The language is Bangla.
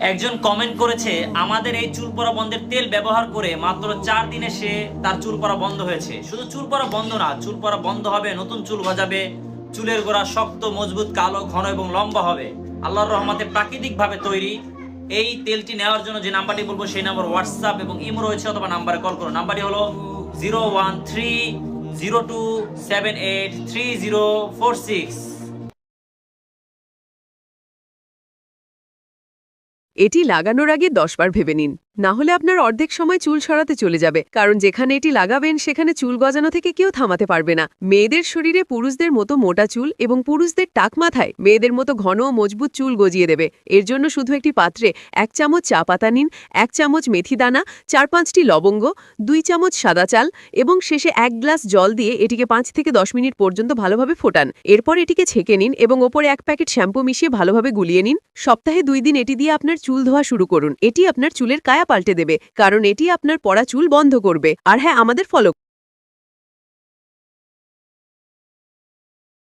একজন কমেন্ট করেছে আমাদের এই চুল পড়া বন্ধের তেল ব্যবহার করে মাত্র 4 দিনে সে তার চুল পড়া বন্ধ হয়েছে। শুধু চুল পড়া বন্ধ না, চুল পড়া বন্ধ হবে, নতুন চুল গজাবে, চুলের গোড়া শক্ত মজবুত কালো ঘন এবং লম্বা হবে। আল্লাহর রহমতে প্রাকৃতিক ভাবে তৈরি এই তেলটি নেওয়ার জন্য যে নাম্বারটি বলবো সেই নাম্বার হোয়াটসঅ্যাপ এবং ইমো রয়েছে, অথবা নাম্বারে কল করুন। নাম্বারটি হলো 01302783046। এটি লাগানোর আগে 10 বার ভেবে নিন, না হলে আপনার অর্ধেক সময় চুল সরাতে চলে যাবে। কারণ যেখানে এটি লাগাবেন সেখানে চুল গজানো থেকে কেউ থামাতে পারবে না। মেয়েদের শরীরে পুরুষদের মতো মোটা চুল এবং পুরুষদের টাক মাথায় মেয়েদের মতো ঘন ও মজবুত চুল গজিয়ে দেবে। এর জন্য শুধু একটি পাত্রে 1 চামচ চা পাতা নিন, 1 চামচ মেথি দানা, 4-5টি লবঙ্গ, 2 চামচ সাদা চাল এবং শেষে 1 গ্লাস জল দিয়ে এটিকে 5 থেকে 10 মিনিট পর্যন্ত ভালোভাবে ফোটান। এরপর এটিকে ছেঁকে নিন এবং ওপরে 1 প্যাকেট শ্যাম্পু মিশিয়ে ভালোভাবে গুলিয়ে নিন। সপ্তাহে 2 দিন এটি দিয়ে আপনার চুল ধোয়া শুরু করুন। এটি আপনার চুলের কায়া পাল্টে দেবে, কারণ এটি আপনার পড়া চুল বন্ধ করবে। আর হ্যাঁ, আমাদের ফলো